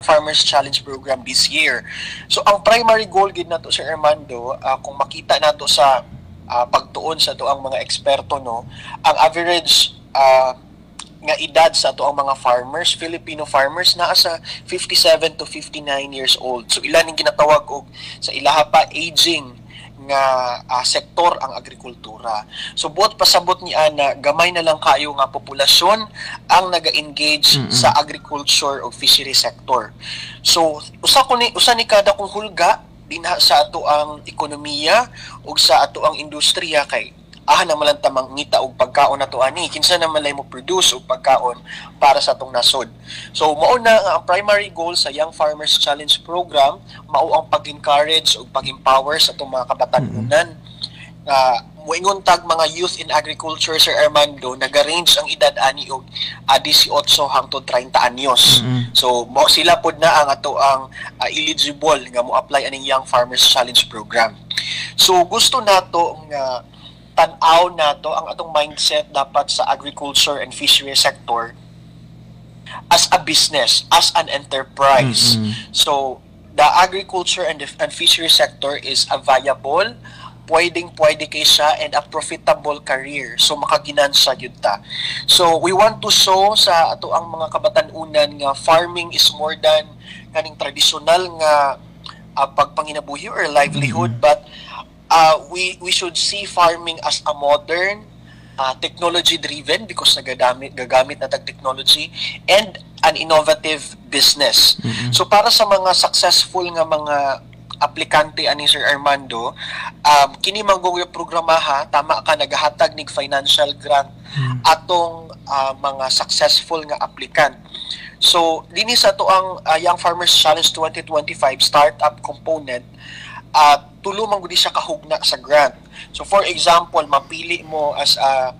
Farmers Challenge Program this year. So ang primary goal gid nato Sir Armando, kung makita nato sa pagtuon sa to ang mga eksperto no, ang average nga edad sa ato ang mga farmers, Filipino farmers naa sa 57 to 59 years old. So ilan ning ginatawag og sa ilaha pa aging nga sektor ang agrikultura. So buot pasabot ni ana gamay na lang kayo nga populasyon ang naga-engage sa agriculture o fishery sector. So usa ni kada kong hulga dinha sa ato ang ekonomiya ug sa ato ang industriya kay naman lang tamang ngita og pagkaon nato ani kinsa naman lay mo produce og pagkaon para sa atong nasod. So mao na nga ang primary goal sa Young Farmers Challenge program, mao ang pag-encourage ug pag-empower sa atong mga kabatanunan. Moingon tag mga youth in agriculture Sir Armando, naga-range ang edad ani og 18 hangtod 30 anyos. So mo sila pod na ang ato ang eligible nga mo apply aning Young Farmers Challenge program. So gusto nato nga tan-aw nato ang atong mindset dapat sa agriculture and fishery sector as a business, as an enterprise. So the agriculture and fishery sector is a viable, pwede kay siya, and a profitable career. So makaginansya gyud ta. So we want to show sa ato ang mga kabatan-unan nga farming is more than kaning traditional nga pagpanginabuhi or livelihood, but we should see farming as a modern, technology driven because gagamit na tag technology, and an innovative business. So para sa mga successful nga mga aplikante ani Sir Armando, kini manggong programaha tama ka nagahatag nig financial grant atong mga successful nga applicant. So dinhi sa to ang Young Farmers Challenge 2025 startup component, tulo man gud siya kahugna sa grant. So for example, mapili mo as a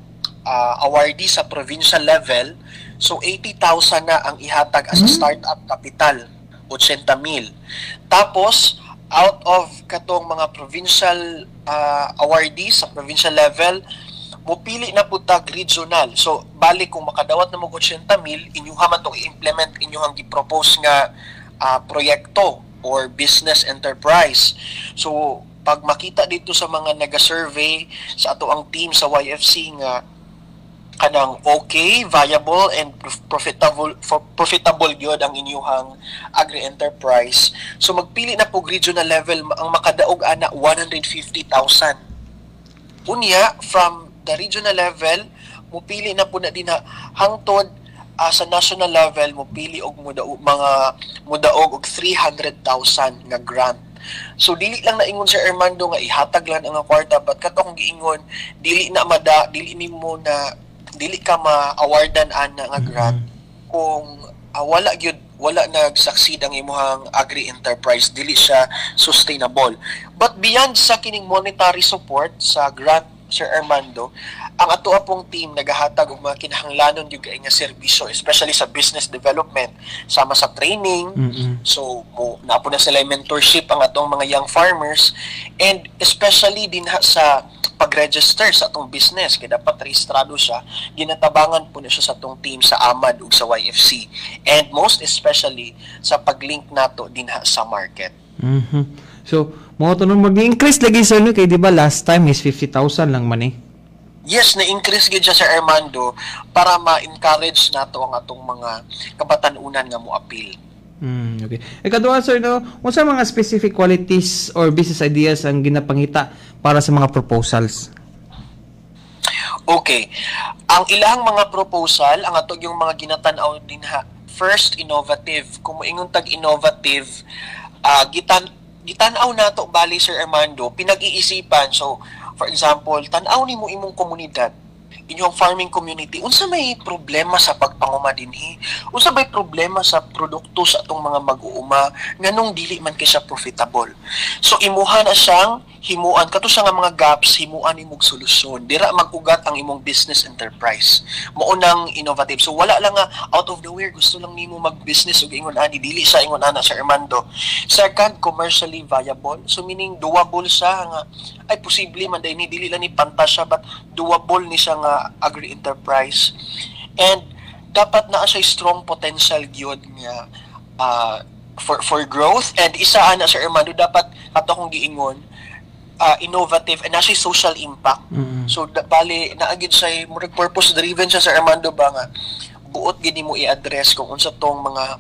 awardee sa provincial level, so 80,000 na ang ihatag as a startup capital, 80,000. Tapos out of katong mga provincial awardees sa provincial level, mupili na po tag regional. So balik kung makadawat na mo 80,000, inyuha man tong i-implement inyuhang gi-propose nga proyekto or business enterprise. So pag makita dito sa mga naga-survey sa ato ang team sa YFC nga kanang okay, viable, and profitable gyud ang inyuhang agri-enterprise, so magpili na po regional level. Ang makadaog ana 150,000. Unya from the regional level mupili na po na din hangtod sa national level, mupili og mudaog og 300,000 nga grant. So dili lang na ingon Sir Armando nga ihatag lang ang kwarta, but katong giingon dili ka ma-awardan ana nga grant kung wala nag-succeed ang imuhang agri-enterprise, dili siya sustainable. But beyond sa kining monetary support sa grant Sir Armando, ang ato pong team nagahatag og mga kinahanglanon gyud kay nga serbisyo, especially sa business development, sama sa training. So napo na sila mentorship ang atong mga young farmers, and especially din sa pag-register sa atong business kay dapat rehistrado siya. Ginatabangan po na siya sa atong team sa AMAD ug sa YFC, and most especially sa pag-link nato din sa market. So mo to nung mag-increase lagi sir no, kay di ba last time is 50,000 lang man eh. Yes, na-increase gid siya Sir Armando para ma-encourage nato ang atong mga kabatan-unan nga mo appeal. Okay. Ikaduha sir no, unsa mga specific qualities or business ideas ang ginapangita para sa mga proposals? Okay. Ang ilang mga proposal, ang atog yung mga ginatan-aw din first, innovative. Kung moingon tag innovative, gitan-aw nato bali Sir Armando, pinag-iisipan. So for example, tan-aw nimo imong komunidad, inyong farming community, unsa may problema sa pagpanguma dinhi? Unsa may problema sa produkto sa atong mga mag-uuma nganong dili man kay siya profitable? So imuha na siyang himuan kato siya nga mga gaps, himuan imong solusyon. Dira mag-ugat ang imong business enterprise. Mao nang innovative. So wala lang nga out of nowhere gusto lang nimo mag-business ug ingon ani dili siya ingon ana Sir Armando. Second, commercially viable. So meaning doable siya nga ay posible man dahil dili lang ni pantasya, but doable ni siya nga agri-enterprise. And dapat naa siya strong potential gyud nga for growth. And isa ana Sir Armando, dapat ato akong giingon, innovative and nasa social impact. So bali naagid siya murag purpose driven siya Sir Armando ba nga buot gini mo i-address kung unsa tong mga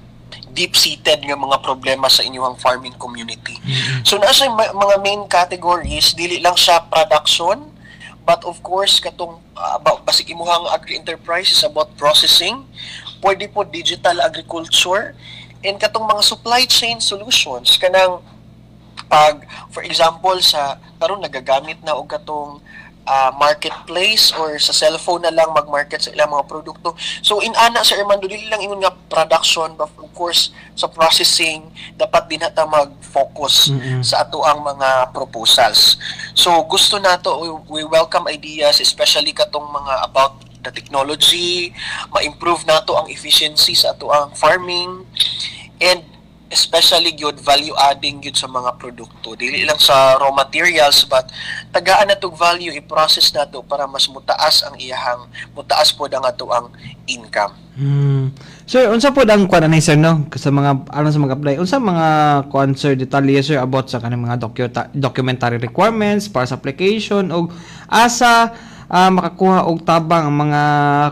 deep-seated nga mga problema sa inyong farming community. So nasa mga main categories, dili lang siya production, but of course katong basig imuhang agri-enterprise is about processing, pwede po digital agriculture, and katong mga supply chain solutions kanang pag for example sa karon nagagamit na og katong marketplace or sa cellphone na lang mag-market sa ilang mga produkto. So in ana Sir Armando, dili lang ingon nga production, but of course sa processing dapat din nata mag-focus sa ato ang mga proposals. So gusto nato, we welcome ideas, especially katong mga about the technology, ma-improve nato ang efficiency sa ato ang farming, and especially gyud value adding gyud sa mga produkto, dili lang sa raw materials, but tagaan na tog value i-process nato para mas mutaas ang iyahang mutaas pod ang ato ang income. Sir, unsa pod ang kuan ani sir no sa mga aron sa mag-apply, unsa mga kuan sir detalye sir about sa kanang mga documentary requirements para sa application, og asa makakuha og tabang ang mga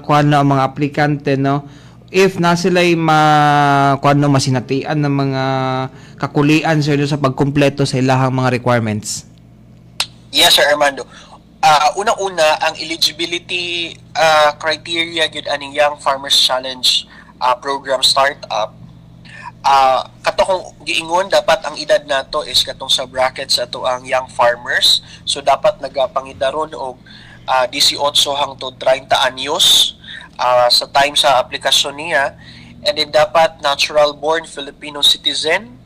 kuan no, ang mga aplikante no, if na sila'y masinatian ng mga kakulian sir sa pagkumpleto sa ilahang mga requirements? Yes, Sir Armando. Unang-una, ang eligibility criteria gyud aning Young Farmers Challenge program startup. Katong giingon, dapat ang edad nato is katong sa bracket sa ato ang young farmers. So dapat nagapangidaron og 18 hangtod 30 anyos. Sa time sa aplikasyon niya, and then dapat natural born Filipino citizen,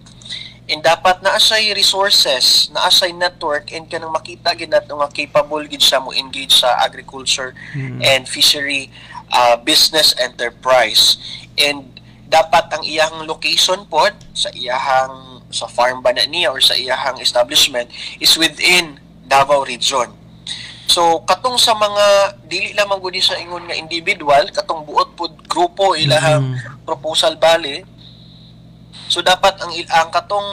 and dapat naasay resources, naasay network, and kanang makita gid nato nga capable gid siya mo engage sa agriculture and fishery business enterprise. And dapat ang iyang location pod sa iyahang sa farm ba na niya or sa iyahang establishment is within Davao region. So katong sa mga dili lamang gud sa ingon nga individual, katong buot pud grupo ilahang proposal bali. So dapat ang katong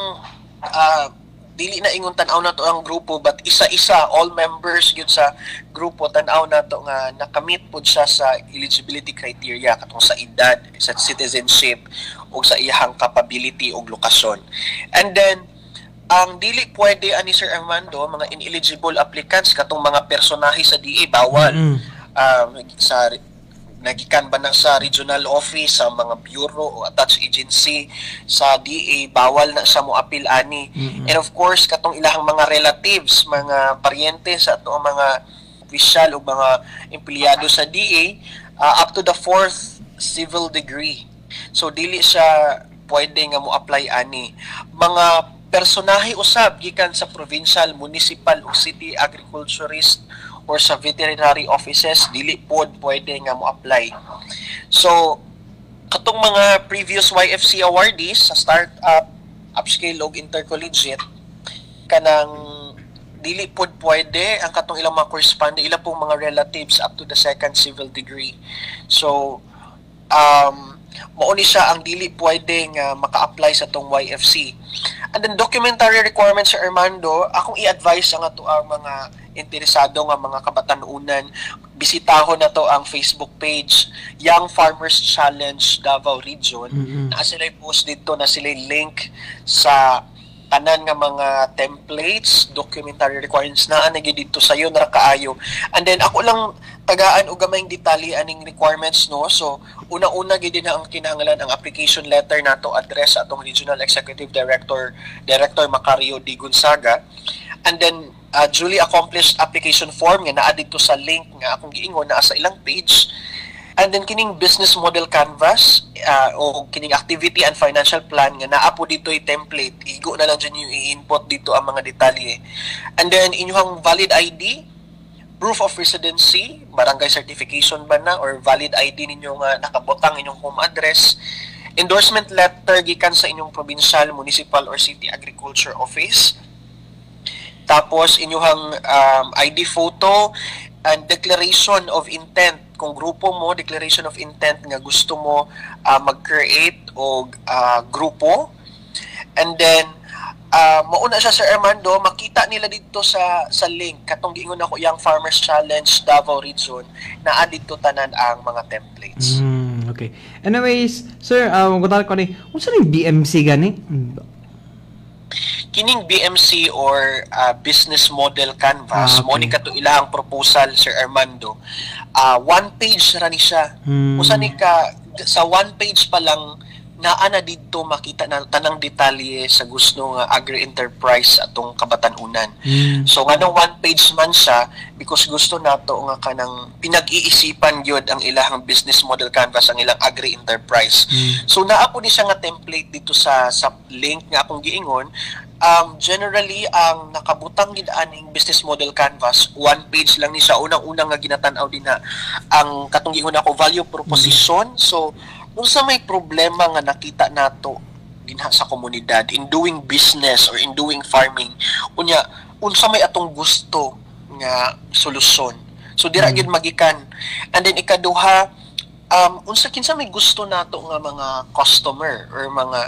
dili na ingon tan-aw nato ang grupo, but isa-isa all members gyud sa grupo tan-aw nato nga nakamit pud siya sa eligibility criteria katong sa edad, sa citizenship ug sa iyahang capability ug lokasyon. And then ang dili pwede ani Sir Armando, mga ineligible applicants katong mga personahe sa DA bawal. Sa nagikan ba na sa regional office, sa mga bureau o attached agency sa DA bawal na sa mo apil ani. And of course katong ilahang mga relatives, mga paryente sa ato mga opisyal o mga empleyado sa DA up to the 4th civil degree. So dili siya pwede nga mo apply ani. Mga personahe usab gikan sa provincial, municipal o city agriculturist or sa veterinary offices, dili pod pwede nga mo apply. So katong mga previous YFC awardees sa startup, upscale ug intercollegiate, kanang dili pod pwede ang katong ilang mga correspondent, ila pong mga relatives up to the 2nd civil degree. So mao ni siya ang dili pwede nga maka-apply sa tong YFC. And then documentary requirements sa Armando, akong i-advise ang ato ang mga interesado nga mga kabatanunan, bisitahon na to ang Facebook page Young Farmers Challenge Davao Region. Na sila post dito, na sila link sa tanan nga mga templates, documentary requirements na anagi dito sayo na kaayo. And then ako lang tagaan og gamayng detalye aning requirements no. So una-una gid na ang kinahanglan ang application letter nato address atong Regional Executive Director Macario D. Gonzaga. And then duly accomplished application form nga naa dito sa link nga akong giingon naa sa ilang page. And then kining business model canvas o kining activity and financial plan nga naa po dito yung template, igo na lang dyan yung i-input dito ang mga detalye. And then inyong valid ID, proof of residency, barangay certification ba na or valid ID ninyo nga nakabotang inyong home address, endorsement letter gikan sa inyong provincial, municipal or city agriculture office, tapos inyong ID photo and declaration of intent kung grupo mo declaration of intent nga gusto mo mag-create og grupo, and then mauna siya Sir Armando, makita nila dito sa link katong giingon ako Young Farmers Challenge Davao Region, naa dito tanan ang mga templates. Okay. Anyways, sir, magutala ko ni, unsa ning BMC gani? Kining BMC or Business Model Canvas, okay. mo ni kato ilahang proposal Sir Armando. One page ra ni siya. Usa ni ka sa one page pa lang naa na dito makita na tanang detalye sa gusto nga agri-enterprise atong kabatan-unan. So nganong one page man siya because gusto nato nga kanang pinag-iisipan gyud ang ilahang business model canvas, ang ilang agri-enterprise. So naa po ni siya nga template dito sa link nga akong giingon. Generally ang nakabutang gid aning business model canvas, one page lang ni siya. Unang-unang nga ginatan-aw din na ang katong giingon ako value proposition. So unsa may problema nga nakita nato dinha sa komunidad in doing business or in doing farming, unya unsa may atong gusto nga solusyon. So dira gyud magikan. And then ikaduha, unsa kinsa may gusto nato nga mga customer or mga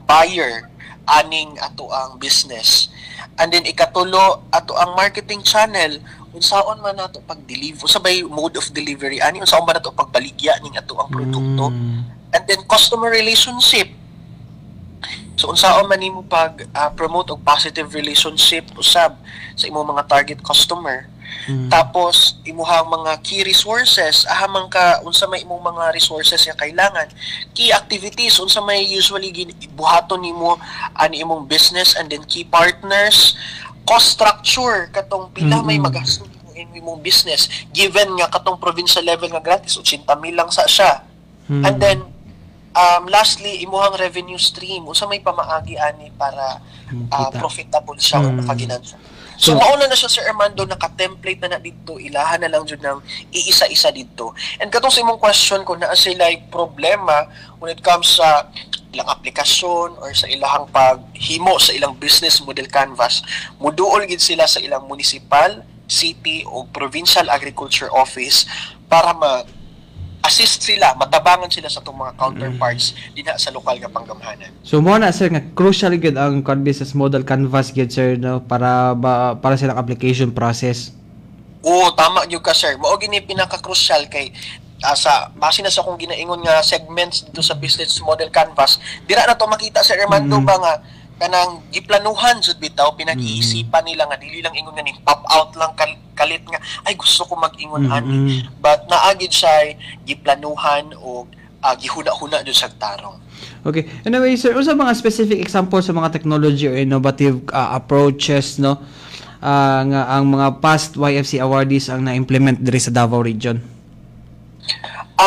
buyer aning ato ang business. And then ikatulo, ato ang marketing channel, unsaon man nato pag-deliver, sabay mode of delivery ani, unsaon man nato pagbaligya ning ato ang produkto. And then customer relationship, so unsaon man nimo pag promote og positive relationship usab sa imong mga target customer. Tapos imuhang mga key resources, ahamang ka unsa may imong mga resources nga kailangan, key activities unsa may usually buhaton nimo ani imong business, and then key partners, cost structure katong pila may magasto in imong business given nga katong provincial level nga gratis 80,000 lang sa siya. And then lastly imuhang revenue stream, unsa may pamaagi ani para profitable siya o makaginansa. So mauna na siya Sir Armando, naka-template na dito, ilahan na lang jud ng iisa-isa dito. And katong sa imong question kung naa sila problema when it comes sa ilang aplikasyon or sa ilahang paghimo sa ilang business model canvas, muduol gid sila sa ilang municipal, city o provincial agriculture office para assist sila, matabangan sila sa itong mga counterparts dinha sa lokal nga panggamhanan. So mo na sir nga crucial gid ang business model canvas gid sir no para silang application process. Oo, tama gyud ka sir. Mao gini pinaka-crucial kay sa base na sa akong ginaingon nga segments dito sa business model canvas, dira na to makita Sir Armando ba nga kanang giplanuhan jud bitaw, pinag-iisipan nila nga dili lang ingon nga ni pop out lang kalit nga ay gusto ko mag-ingon ani, but naagid siya giplanuhan o gihuna-huna jud sa tarong. Okay. Anyway, sir, unsa mga specific examples sa mga technology or innovative approaches no nga ang mga past YFC awardees ang na-implement diri sa Davao region?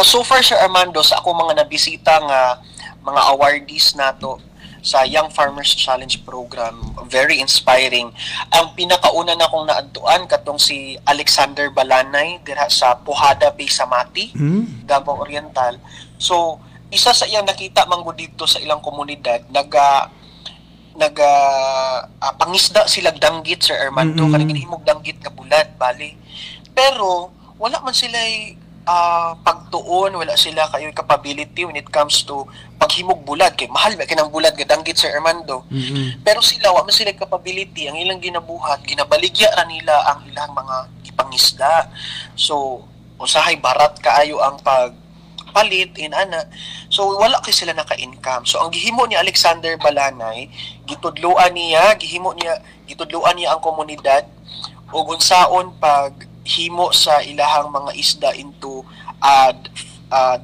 So far Sir Armando, sa ako mga nabisita nga mga awardees nato sa Young Farmers Challenge program, very inspiring. Ang pinakauna na kong naadtuan katong si Alexander Balanay dira sa Puhada Bay Samati, Davao Oriental. So isa sa iyang nakita manggo dito sa ilang komunidad, pangisda sila danggit Sir Armando, kanang hinimog danggit nga bulad bali. Pero wala man sila pagtuon, wala sila kayo capability when it comes to paghimog bulad, kay mahal ba kinang bulad nga danggit Sir Armando. Pero sila wa man sila capability, ang ilang ginabuhat, ginabaligya ra nila ang ilang mga ipangisda. So usahay barat kaayo ang pagpalit in ana. So wala kay sila naka-income. So ang gihimo ni Alexander Balanay, gitudloan niya ang komunidad ug unsaon paghimo sa ilahang mga isda into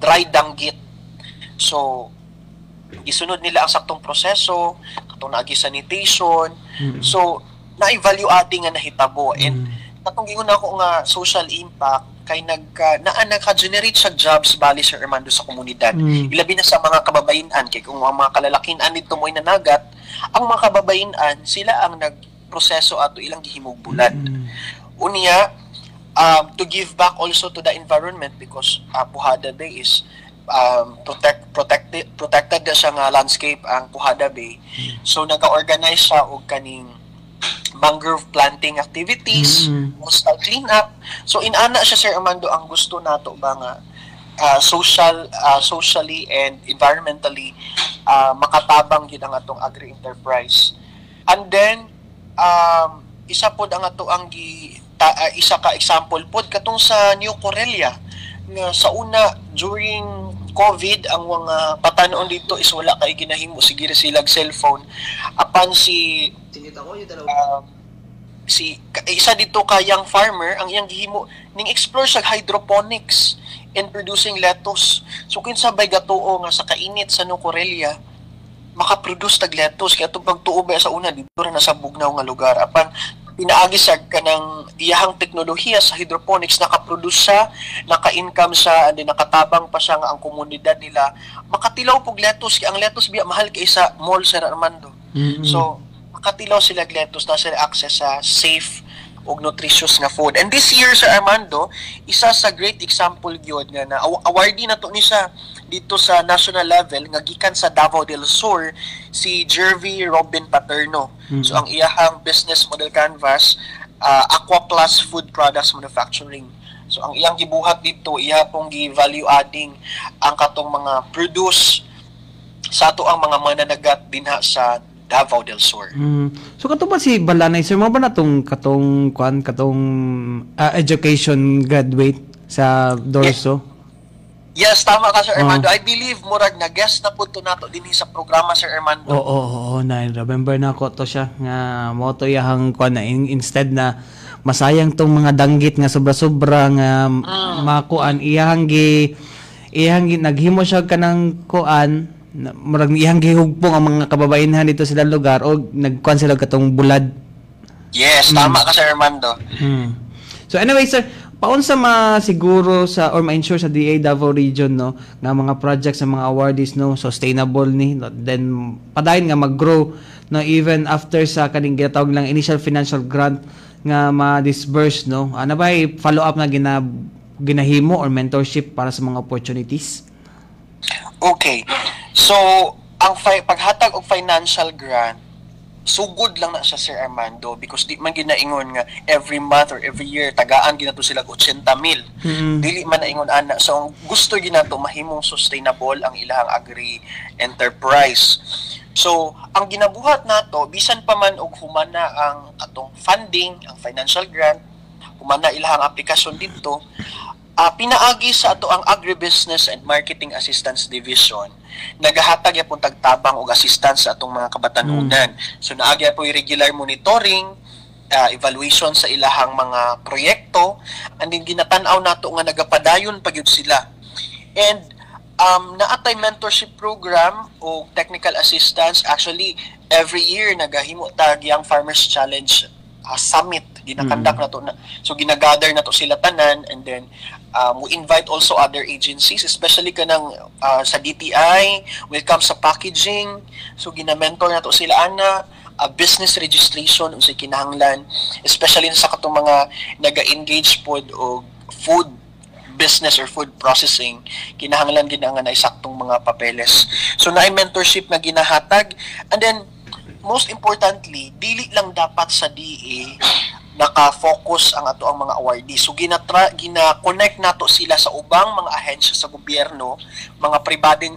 dry danggit. So gisunod nila ang saktong proseso, katong naagi sanitation. So na-value adding nga nahitabo, and katong gingon ako nga social impact kay nagka-generate sa jobs bali Sir Armando sa komunidad. Ilabi na sa mga kababayenan, kay kung mga kalalakinan dito mo'y nanagat, ang mga kababayenan sila ang nagproseso ato ilang gihimog bulad. Unya to give back also to the environment because Puhada Bay is protected siya nga landscape ang Puhada Bay. So nag-organize siya og kaning mangrove planting activities, coastal cleanup. So inana siya Sir Armando ang gusto nato ba nga socially and environmentally makatabang gid ang atong agri-enterprise. And then isa pod ang ato ang isa ka example pod katong sa New Corelia nga sa una during COVID ang mga batanon dito is wala kay ginahimo sige silag cellphone apan si isa dito ka young farmer ang iyang gihimo ning explore sa hydroponics in producing lettuce. So kinsabay gatuo nga sa kainit sa New Corelia makaproduce tag lettuce kaya itong pagtuo ba sa una dito na sa bugnaw nga lugar apan pinaagi sa kanang iyahang teknolohiya sa hydroponics nakaproduce siya, naka-income siya and then nakatabang pa siya nga ang komunidad nila makatilaw pog lettuce kaya ang lettuce biya mahal kay sa mall Sir Armando. So makatilaw sila lettuce na sila access sa safe og nutritious nga food. And this year Sir Armando, isa sa great example gyud nga na awardee na to ni siya dito sa national level nga gikan sa Davao del Sur si Jervy Robin Paterno. So ang iyahang business model canvas Aqua Plus Food Products Manufacturing. So ang iyang gibuhat dito iya pong gi-value adding ang katong mga produce sa ato ang mga mananagat dinha sa Davao del Sur. So kato ba si Balanay sir mo ba natong katong education graduate sa Dorso? Yes, tama ka Sir Armando. I believe murag na guest na pud to nato dinhi sa programa Sir Armando. Oo, na remember na ko to siya nga mo to yahang kuan na instead na masayang tong mga danggit nga sobra-sobra nga makuan iyang naghimo siya kanang kuan murag iyang gihugpong ang mga kababayenhan dito sa lugar o nagkuan sila katong bulad. Yes, tama ka Sir Armando. So anyway sir, paunsa siguro sa or ma-ensure sa DA Davao region no nga mga projects sa mga awardees no sustainable ni no? Then padayon nga mag-grow no even after sa kaning ginatawag lang initial financial grant nga ma-disburse no ano ba follow up na ginahimo or mentorship para sa mga opportunities? Okay. So ang paghatag og financial grant sugod lang na siya Sir Armando because di man ginaingon nga every month or every year tagaan ginato sila 80,000. Dili man naingon ana. So ang gusto ginato mahimong sustainable ang ilahang agri enterprise. So ang ginabuhat nato bisan pa man og humana ang atong funding, ang financial grant, humana ilahang aplikasyon dito, pinaagi sa ato ang Agribusiness and Marketing Assistance Division nagahatag yapon tagtabang og assistance sa atong mga kabatanunan. So naagi po regular monitoring, evaluation sa ilahang mga proyekto and din ginatan-aw nato nga nagapadayon pa gyud sila. And naatay mentorship program o technical assistance actually every year nagahimo tag Young Farmers Challenge summit ginakandak na to na. So ginagather na to sila tanan and then we invite also other agencies especially kanang sa DTI when it comes sa packaging. So ginamentor na to sila ana business registration unsay kinahanglan especially sa katong mga naga-engage pod og food business or food processing kinahanglan gid nga na isaktong mga papeles. So naay mentorship nga ginahatag and then most importantly dili lang dapat sa DA naka-focus ang ato ang mga awardees. So gina-connect nato sila sa ubang mga ahensya sa gobyerno, mga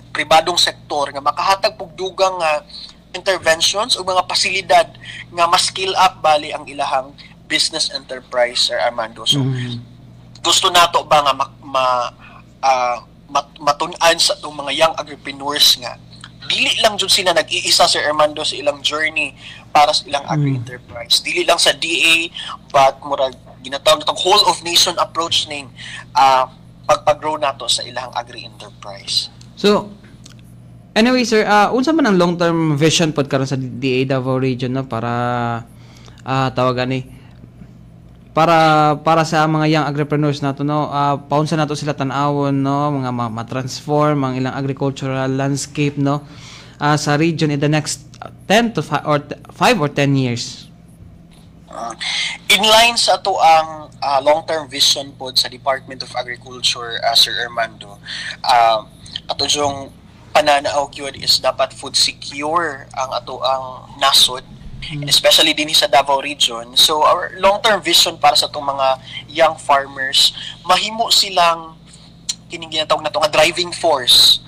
pribadong sektor nga makahatag pug dugang interventions o mga pasilidad nga ma-scale up bali ang ilahang business enterprise Sir Armando. So gusto nato ba nga matun-an sa itong mga young entrepreneurs nga dili lang jud sila nag-iisa Sir Armando sa ilang journey para sa ilang agri-enterprise. Dili lang sa DA but murag ginatawag natong whole of nation approach ning pagpag-grow nato sa ilang agri-enterprise. So anyway sir, unsa man ang long-term vision pod karon sa DA Davao region no para tawagan ni para sa mga young entrepreneurs nato no paunsa nato sila tan-awon no mga ma-transform ang ilang agricultural landscape no sa region in the next 10 to 5 or 10 years. In line sa ato ang long-term vision pod sa Department of Agriculture Sir Armando, ato yung pananaog yun is dapat food secure ang ato ang nasod and especially din sa Davao region. So our long-term vision para sa itong mga young farmers, mahimo silang kining ginatawag na ito nga driving force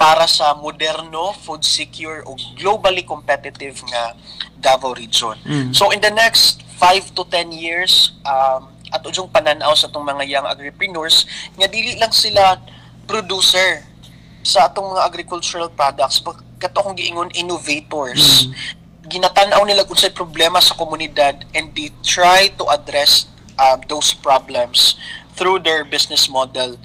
para sa moderno, food secure o globally competitive nga Davao region. So in the next 5 to 10 years, at udyong pananaw sa itong mga young agripreneurs, nga dili lang sila producer sa atong mga agricultural products, kato kung giingon innovators. Ginatanaw nila kung sa'y problema sa komunidad and they try to address those problems through their business model.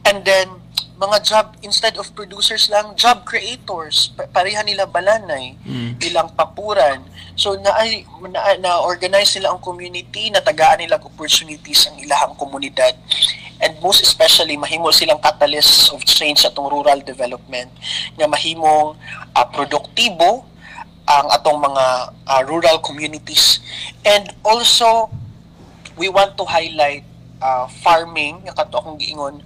And then, mga job, instead of producers lang, job creators. Pareha nila balanay, ilang papuran. So, na-organize nila ang community, natagaan nila opportunities ang ilahang komunidad. And most especially, mahimo silang catalysts of change sa atong rural development na mahimong produktibo ang atong mga rural communities. And also, we want to highlight farming, kato akong giingon,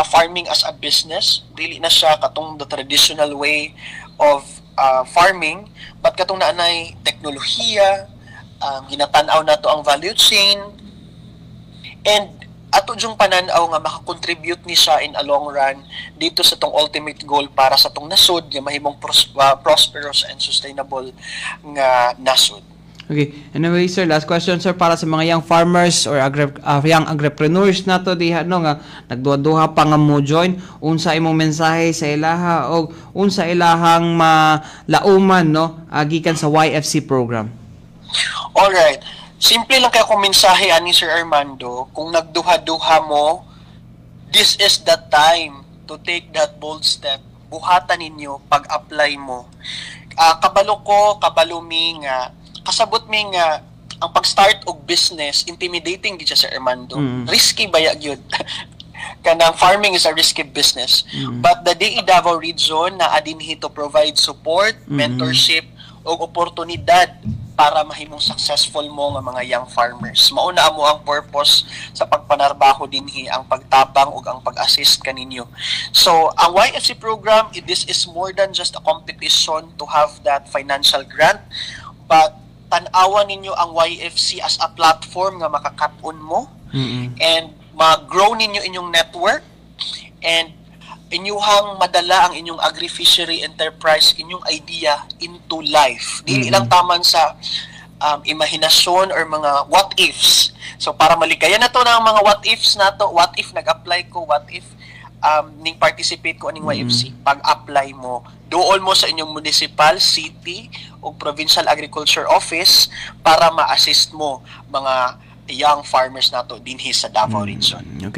farming as a business. Dili na siya katong the traditional way of farming, but katong naanay teknolohiya, ginatanaw na to ang value chain, and ato yung pananaw nga makakontribute ni siya in a long run dito sa tong ultimate goal para sa tong nasod nga mahimong prosperous and sustainable nga nasod. Okay. Anyway, sir, last question, sir, para sa mga young farmers or young agripreneurs nato diha no nga nagduha-duha pa nga mo join, unsa imong mensahe sa ilaha o unsa ilahang malauman no gikan sa YFC program? All right. Simple lang kaya kung mensahe ani Sir Armando, kung nagduha-duha mo, this is the time to take that bold step. Buhatan ninyo pag-apply mo. Kabalo mi nga kasabot mi nga ang pag-start og business intimidating gid siya Sir Armando. Risky ba gyud? Kanang farming is a risky business. But the DE Davao region na adinhi to provide support, mentorship og oportunidad para mahimong successful mo nga mga young farmers. Mauna mo ang purpose sa pagpanarbaho dinhi, ang pagtabang ug ang pag-assist kaninyo. So, ang YFC program, this is more than just a competition to have that financial grant, but tan-awan ninyo ang YFC as a platform nga makakap-on mo and mag-grow ninyo inyong network and inyuhang madala ang inyong agri-fishery enterprise, inyong idea into life. Dili lang taman sa imahinasyon or mga what-ifs. So, para maligaya na to ng mga what-ifs na to, what if nag-apply ko, what if ning participate ko aning YFC, pag-apply mo, doon mo sa inyong municipal, city, o provincial agriculture office para ma-assist mo mga young farmers nato dinhi sa Davao region. Okay.